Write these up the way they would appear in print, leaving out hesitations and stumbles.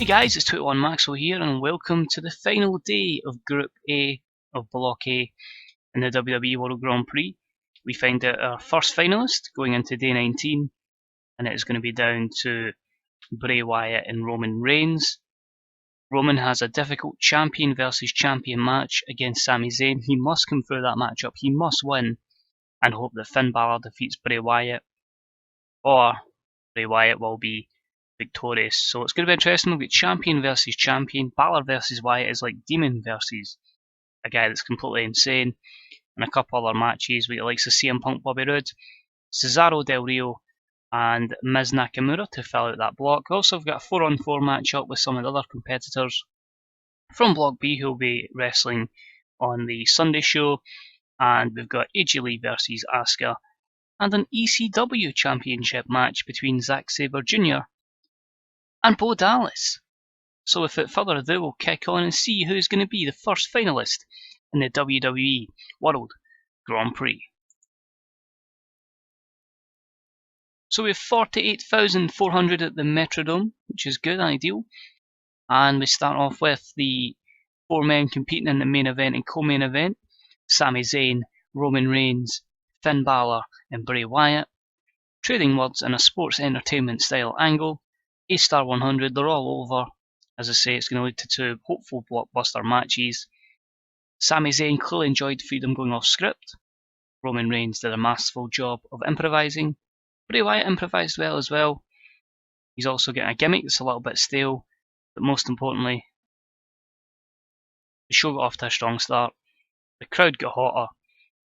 guys, it's 21 Maxwell here, and welcome to the final day of Group A of Block A in the WWE World Grand Prix. We find out our first finalist going into day 19, and it is going to be down to Bray Wyatt and Roman Reigns. Roman has a difficult champion versus champion match against Sami Zayn. He must come through that matchup, he must win, and hope that Finn Balor defeats Bray Wyatt, or Bray Wyatt will be victorious. So it's going to be interesting. We've got champion versus champion. Balor versus Wyatt is like Demon versus a guy that's completely insane. And a couple other matches with the likes of CM Punk, Bobby Roode, Cesaro, Del Rio, and Miz Nakamura to fill out that block. Also, we've got a 4-on-4 matchup with some of the other competitors from Block B who will be wrestling on the Sunday show. And we've got AJ Lee versus Asuka, and an ECW championship match between Zack Sabre Jr. and Bo Dallas. So without further ado, we'll kick on and see who's going to be the first finalist in the WWE World Grand Prix. So we have 48,400 at the Metrodome, which is good, ideal. And we start off with the 4 men competing in the main event and co-main event. Sami Zayn, Roman Reigns, Finn Balor and Bray Wyatt. Trading words in a sports entertainment style angle. A-star 100, they're all over. As I say, it's going to lead to 2 hopeful blockbuster matches. Sami Zayn clearly enjoyed freedom going off script. Roman Reigns did a masterful job of improvising. Bray Wyatt improvised well as well. He's also getting a gimmick that's a little bit stale, but most importantly, the show got off to a strong start. The crowd got hotter.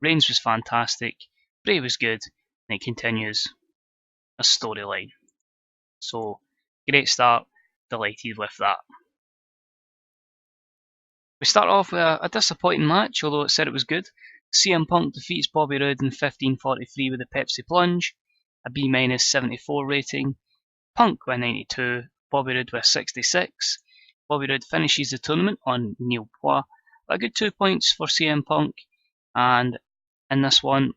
Reigns was fantastic. Bray was good, and it continues a storyline. So, great start, delighted with that. We start off with a disappointing match, although it said it was good. CM Punk defeats Bobby Roode in 15:43 with a Pepsi Plunge, a B-74 rating. Punk with 92, Bobby Roode with 66. Bobby Roode finishes the tournament on nil points, but a good 2 points for CM Punk. And in this one,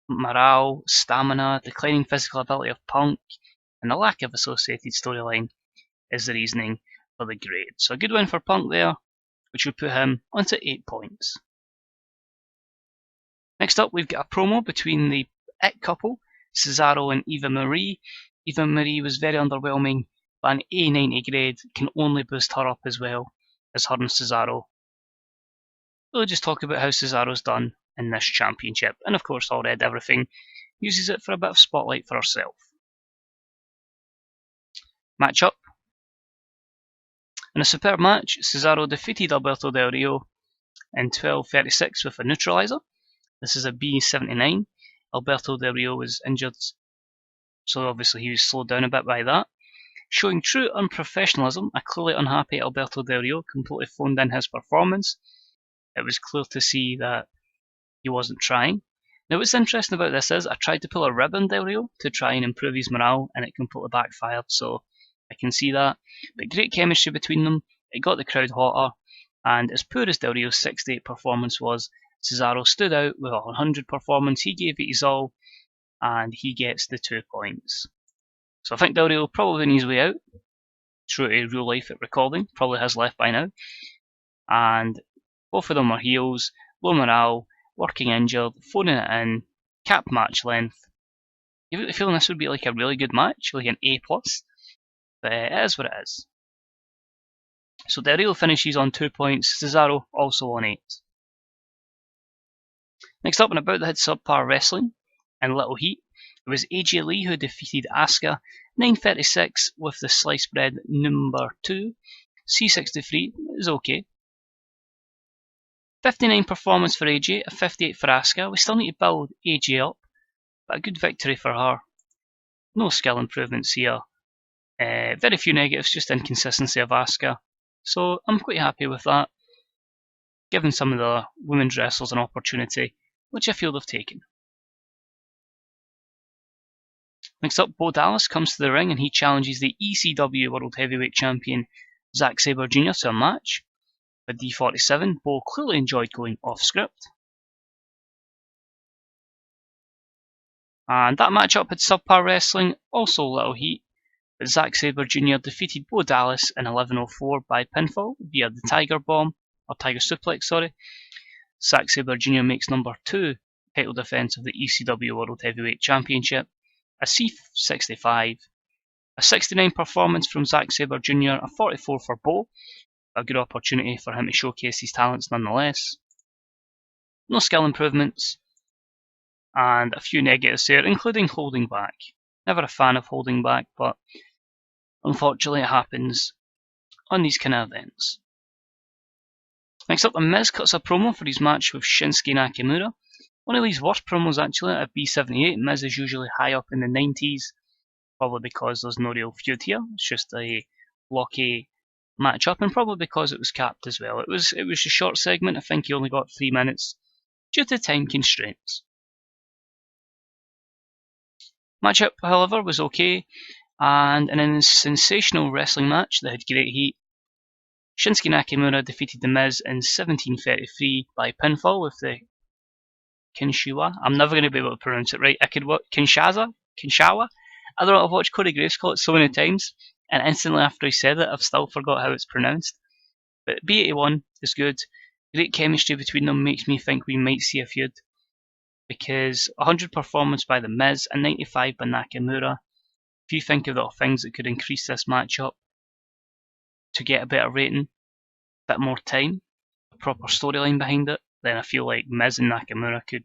morale, stamina, declining physical ability of Punk, and the lack of associated storyline is the reasoning for the grade. So a good win for Punk there, which would put him onto 8 points. Next up, we've got a promo between the It couple, Cesaro and Eva Marie. Eva Marie was very underwhelming, but an A90 grade can only boost her up as well as her and Cesaro. We'll just talk about how Cesaro's done in this championship, and of course All Red Everything uses it for a bit of spotlight for herself. Matchup. In a superb match, Cesaro defeated Alberto Del Rio in 12:36 with a neutralizer. This is a B79. Alberto Del Rio was injured, so obviously he was slowed down a bit by that. Showing true unprofessionalism, a clearly unhappy Alberto Del Rio completely phoned in his performance. It was clear to see that he wasn't trying. Now what's interesting about this is I tried to pull a rib on Del Rio to try and improve his morale, and it completely backfired, so I can see that. But great chemistry between them, it got the crowd hotter, and as poor as Del Rio's 68 performance was, Cesaro stood out with a 100 performance. He gave it his all, and he gets the 2 points. So I think Del Rio probably on his way out. True to real life at recording, probably has left by now. And both of them are heels, low morale, working injured, phoning it in, capped match length. You get the feeling this would be like a really good match, like an A+, but it is what it is. So Del Rio finishes on 2 points, Cesaro also on 8. Next up, and about the head subpar wrestling and Little Heat, it was AJ Lee who defeated Asuka 9:36 with the sliced bread number 2. C63 is okay. 59 performance for AJ, a 58 for Asuka. We still need to build AJ up, but a good victory for her. No skill improvements here. Very few negatives, just inconsistency of Asuka. So I'm quite happy with that, giving some of the women's wrestlers an opportunity, which I feel they've taken. Next up, Bo Dallas comes to the ring and he challenges the ECW World Heavyweight Champion Zack Sabre Jr. to a match. With D47, Bo clearly enjoyed going off script. And that matchup had subpar wrestling, also Little Heat. But Zack Sabre Jr. defeated Bo Dallas in 11:04 by pinfall via the Tiger Bomb, or Tiger Suplex, sorry. Zack Sabre Jr. makes number 2 title defence of the ECW World Heavyweight Championship, a C65, a 69 performance from Zack Sabre Jr., a 44 for Bo, a good opportunity for him to showcase his talents nonetheless. No skill improvements, and a few negatives there, including holding back. Never a fan of holding back, but unfortunately it happens on these kind of events. Next up, The Miz cuts a promo for his match with Shinsuke Nakamura. One of these worst promos actually at B78. Miz is usually high up in the 90s, probably because there's no real feud here. It's just a blocky match-up, and probably because it was capped as well. It was a short segment. I think he only got 3 minutes due to time constraints. Matchup, however, was okay, and in a sensational wrestling match that had great heat, Shinsuke Nakamura defeated The Miz in 17:33 by pinfall with the Kinshawa. I'm never going to be able to pronounce it right. Kinshawa? I don't know, I've watched Corey Graves call it so many times, and instantly after he said it, I've still forgot how it's pronounced. But B81 is good. Great chemistry between them makes me think we might see a feud, because 100 performance by The Miz and 95 by Nakamura. If you think of the things that could increase this matchup to get a better rating, a bit more time, a proper storyline behind it, then I feel like Miz and Nakamura could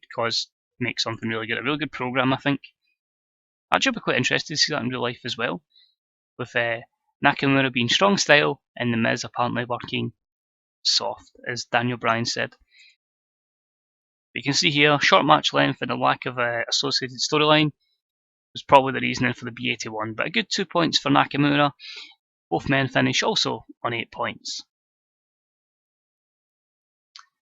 make something really good. A really good program, I think. Actually, I'd be quite interested to see that in real life as well, with Nakamura being strong style and The Miz apparently working soft, as Daniel Bryan said. But you can see here, short match length and a lack of associated storyline was probably the reasoning for the B81, but a good 2 points for Nakamura. Both men finish also on 8 points.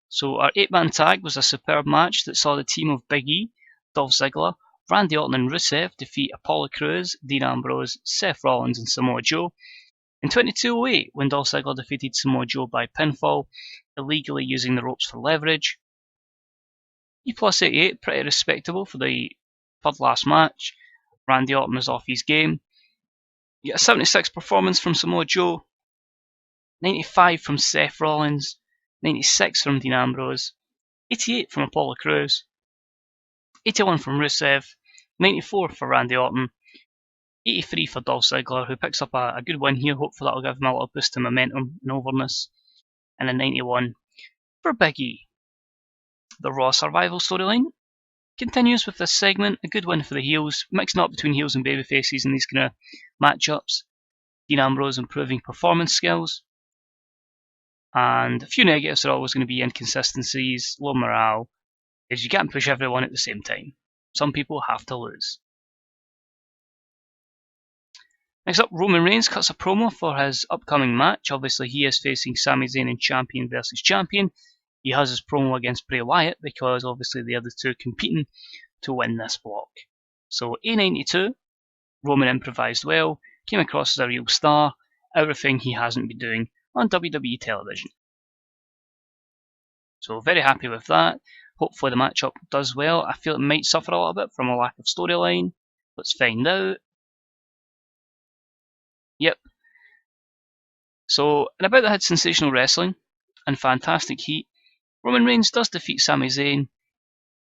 So our 8-man tag was a superb match that saw the team of Big E, Dolph Ziggler, Randy Orton and Rusev defeat Apollo Crews, Dean Ambrose, Seth Rollins and Samoa Joe. In 22:08, when Dolph Ziggler defeated Samoa Joe by pinfall, illegally using the ropes for leverage. E plus 88, pretty respectable for the third last match. Randy Orton was off his game. You get a 76 performance from Samoa Joe, 95 from Seth Rollins, 96 from Dean Ambrose, 88 from Apollo Crews, 81 from Rusev, 94 for Randy Orton, 83 for Dolph Ziggler, who picks up a good win here. Hopefully that'll give him a little boost in momentum and overness. And a 91 for Big E. The Raw Survival storyline continues with this segment. A good win for the heels, mixing up between heels and babyfaces in these kind of matchups. Dean Ambrose improving performance skills. And a few negatives are always going to be inconsistencies, low morale, is you can't push everyone at the same time. Some people have to lose. Next up, Roman Reigns cuts a promo for his upcoming match. Obviously, he is facing Sami Zayn in champion versus champion. He has his promo against Bray Wyatt because obviously the other two competing to win this block. So A92, Roman improvised well, came across as a real star, everything he hasn't been doing on WWE television. So very happy with that. Hopefully the matchup does well. I feel it might suffer a little bit from a lack of storyline. Let's find out. Yep. So, in about that had sensational wrestling and fantastic heat. Roman Reigns does defeat Sami Zayn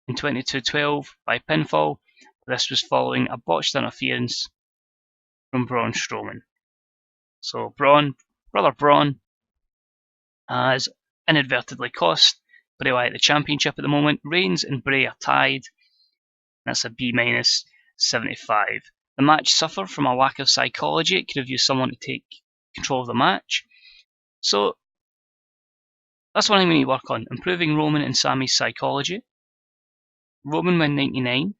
in 22:12 by pinfall. This was following a botched interference from Braun Strowman. So brother Braun, has inadvertently cost Bray Wyatt the championship at the moment. Reigns and Bray are tied. That's a B-75. The match suffered from a lack of psychology. It could have used someone to take control of the match. So that's one thing we need to work on, improving Roman and Sami's psychology. Roman win 99,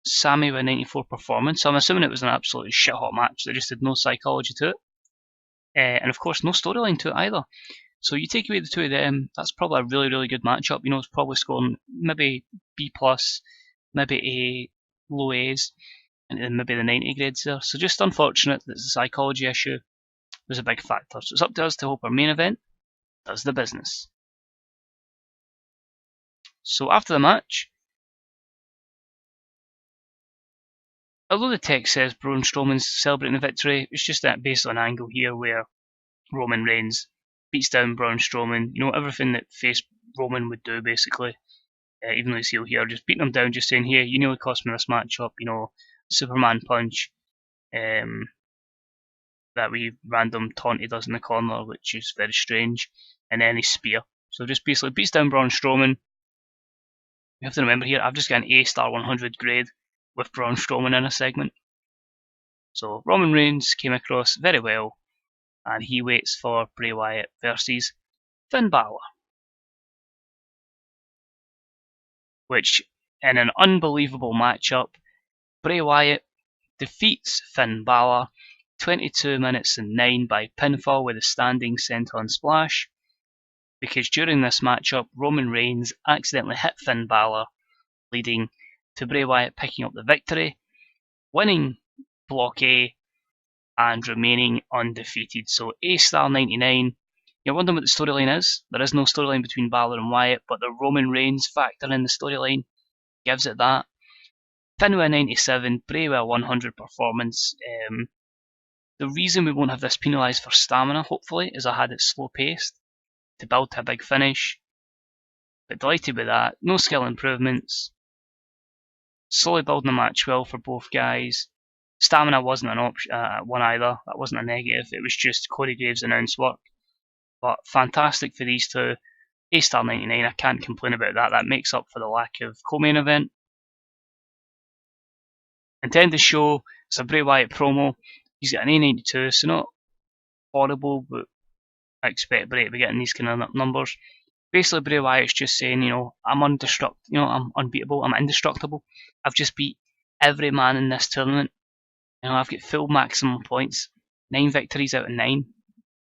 Sami win 94 performance, so I'm assuming it was an absolutely shit hot match that just had no psychology to it. And of course no storyline to it either. So you take away the two of them, that's probably a really, really good matchup. You know, it's probably scoring maybe B+, maybe A, low A's, and then maybe the 90 grades there. So just unfortunate that the psychology issue was a big factor. So it's up to us to hope our main event does the business. So after the match, although the text says Braun Strowman's celebrating the victory, it's just that based on an angle here where Roman Reigns beats down Braun Strowman. You know, everything that face Roman would do, basically. Even though he's heel here, just beating him down, just saying, hey, you nearly cost me this matchup, you know, Superman punch. That wee random taunt he does in the corner, which is very strange, and then his spear. So just basically beats down Braun Strowman. You have to remember here, I've just got an A-star 100 grade with Braun Strowman in a segment. So Roman Reigns came across very well, and he waits for Bray Wyatt versus Finn Balor. Which, in an unbelievable matchup, Bray Wyatt defeats Finn Balor 22 minutes and 9 by pinfall with a standing senton splash, because during this matchup Roman Reigns accidentally hit Finn Balor, leading to Bray Wyatt picking up the victory, winning Block A and remaining undefeated. So A-star 99. You're wondering what the storyline is. There is no storyline between Balor and Wyatt, but the Roman Reigns factor in the storyline gives it that. Finn with a 97, Bray with a 100 performance. The reason we won't have this penalised for stamina, hopefully, is I had it slow paced to build to a big finish. But delighted with that. No skill improvements. Slowly building the match well for both guys. Stamina wasn't an option, one either. That wasn't a negative. It was just Corey Graves' announced work. But fantastic for these two. A-star 99, I can't complain about that. That makes up for the lack of co-main event. Intend to show, it's a Bray Wyatt promo. He's got an A92, so not horrible, but I expect Bray to be getting these kind of numbers. Basically, Bray Wyatt's just saying, you know, I'm I'm unbeatable, I'm indestructible. I've just beat every man in this tournament. You know, I've got full maximum points, 9 victories out of 9.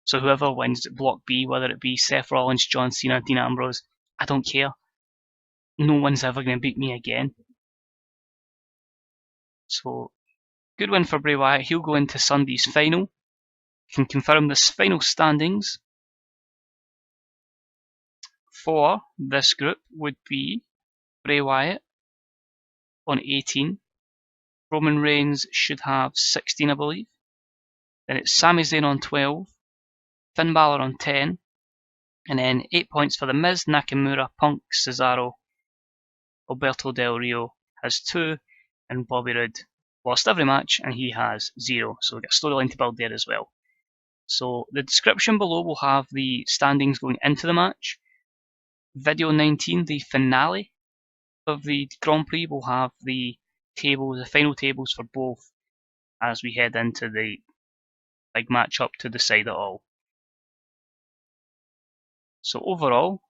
So whoever wins Block B, whether it be Seth Rollins, John Cena, Dean Ambrose, I don't care. No one's ever going to beat me again. So, good win for Bray Wyatt. He'll go into Sunday's final. Can confirm this final standings for this group would be Bray Wyatt on 18. Roman Reigns should have 16, I believe. Then it's Sami Zayn on 12. Finn Balor on 10. And then 8 points for The Miz, Nakamura, Punk, Cesaro. Alberto Del Rio has 2. And Bobby Roode lost every match and he has 0. So we've got a storyline to build there as well. So the description below will have the standings going into the match. Video 19, the finale of the Grand Prix, will have the tables, the final tables for both as we head into the big match up to decide it all. So overall,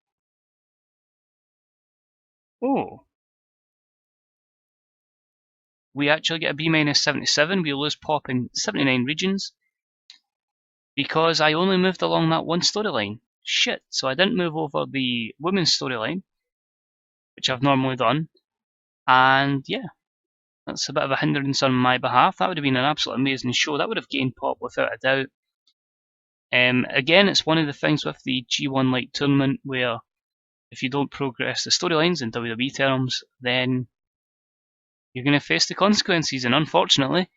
we actually get a B-77. We lose Pop in 79 regions because I only moved along that one storyline. Shit, so I didn't move over the women's storyline, which I've normally done, and yeah, that's a bit of a hindrance on my behalf. That would have been an absolutely amazing show. That would have gained Pop without a doubt. Again, it's one of the things with the G1 Light tournament where if you don't progress the storylines in WWE terms, then you're going to face the consequences, and unfortunately,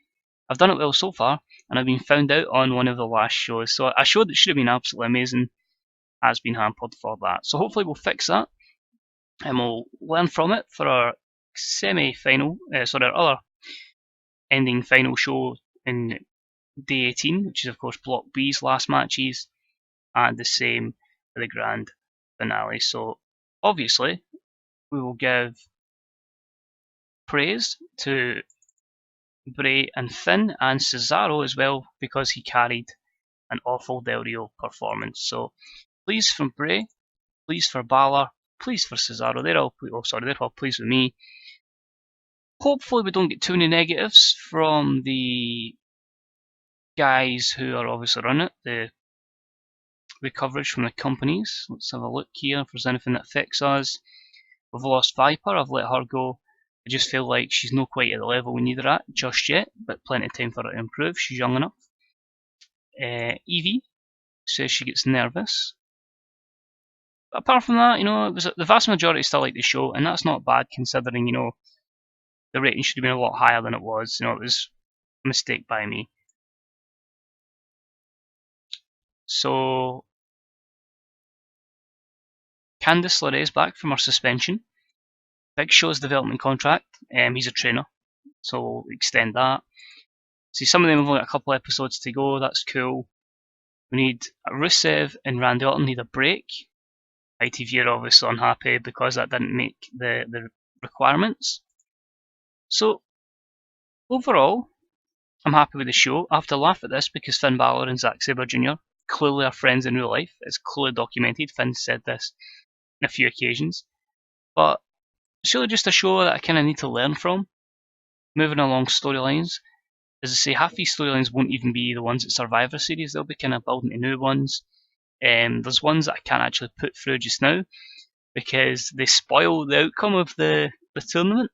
I've done it well so far, and I've been found out on one of the last shows. So a show that should have been absolutely amazing has been hampered for that. So hopefully we'll fix that, and we'll learn from it for our semi-final, our other ending final show in day 18, which is of course Block B's last matches, and the same for the grand finale. So obviously we will give praise to Bray and Finn and Cesaro as well, because he carried an awful Del Rio performance. So please from Bray, please for Balor, please for Cesaro. They're all pleased with me. Hopefully we don't get too many negatives from the guys who are obviously running it, the coverage from the companies. Let's have a look here if there's anything that affects us. We've lost Viper, I've let her go. I just feel like she's not quite at the level we need her at just yet, but plenty of time for her to improve. She's young enough. Evie says she gets nervous. But apart from that, you know, the vast majority still like the show, and that's not bad considering, you know, the rating should have been a lot higher than it was. You know, it was a mistake by me. So Candice LeRae is back from her suspension. Big Show's development contract. He's a trainer, so we'll extend that. See, some of them have only got a couple episodes to go. That's cool. We need Rusev and Randy Orton need a break. ITV are obviously unhappy because that didn't make the requirements. So overall, I'm happy with the show. I have to laugh at this because Finn Balor and Zack Sabre Jr. clearly are friends in real life. It's clearly documented. Finn said this on a few occasions. But it's really just a show that I kind of need to learn from. Moving along storylines. As I say, half these storylines won't even be the ones at Survivor Series. They'll be kind of building to new ones. There's ones that I can't actually put through just now because they spoil the outcome of the tournament.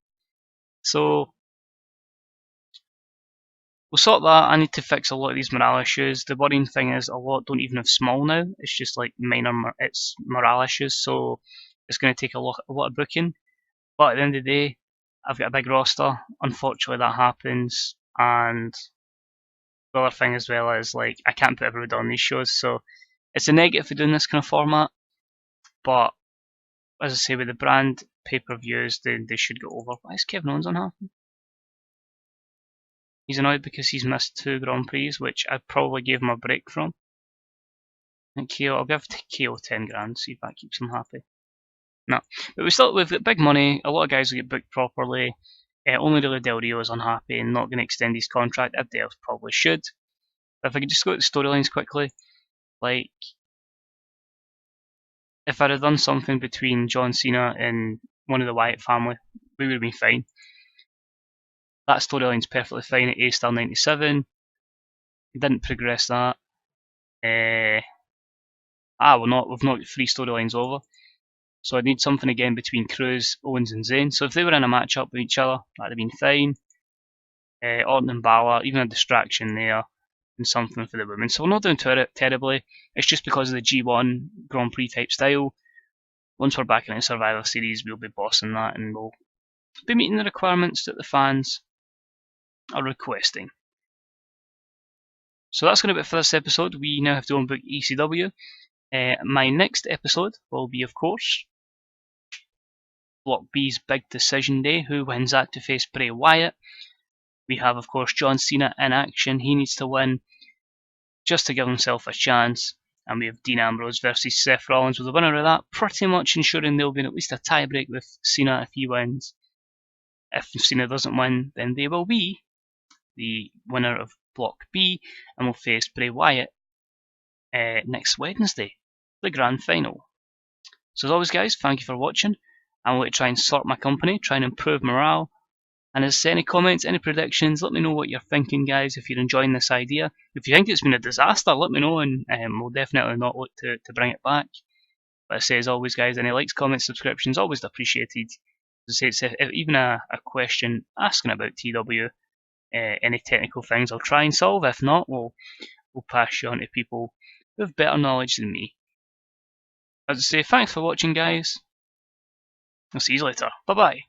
So we'll sort that. I need to fix a lot of these morale issues. The worrying thing is a lot don't even have small now. It's just like minor, it's morale issues. So it's going to take a lot of booking. But at the end of the day, I've got a big roster. Unfortunately, that happens. And the other thing as well is like I can't put everybody on these shows. So it's a negative for doing this kind of format. But as I say, with the brand pay-per-views, they should go over. Why is Kevin Owens unhappy? He's annoyed because he's missed 2 Grand Prix, which I probably gave him a break from. And KO, I'll give KO 10 grand, see if that keeps him happy. No, but we've got big money. A lot of guys will get booked properly. Only really Del Rio is unhappy and not going to extend his contract. Everybody else probably should. But if I could just go at the storylines quickly, like if I'd have done something between John Cena and one of the Wyatt family, we would have been fine. That storyline's perfectly fine at A-Star 97. Didn't progress that. We've not got 3 storylines over. So I need something again between Cruz, Owens and Zayn. So if they were in a matchup with each other, that'd have been fine. Orton and Balor, even a distraction there, and something for the women. So we're not doing terribly. It's just because of the G1 Grand Prix type style. Once we're back in the Survivor Series, we'll be bossing that and we'll be meeting the requirements that the fans are requesting. So that's going to be it for this episode. We now have to unbook ECW. My next episode will be, of course, Block B's Big Decision Day. Who wins that to face Bray Wyatt? We have, of course, John Cena in action. He needs to win just to give himself a chance. And we have Dean Ambrose versus Seth Rollins, with the winner of that pretty much ensuring there'll be at least a tiebreak with Cena if he wins. If Cena doesn't win, then they will be the winner of Block B and will face Bray Wyatt next Wednesday, the grand final. So as always guys, thank you for watching. I'm going to try and sort my company, try and improve morale. And as any comments, any predictions, let me know what you're thinking guys, if you're enjoying this idea. If you think it's been a disaster, let me know and we'll definitely not look to bring it back. But I say as always guys, any likes, comments, subscriptions, always appreciated. As I say, it's even a question asking about TW, any technical things I'll try and solve. If not, we'll pass you on to people with better knowledge than me. As I say, thanks for watching guys. I'll see you later. Bye bye.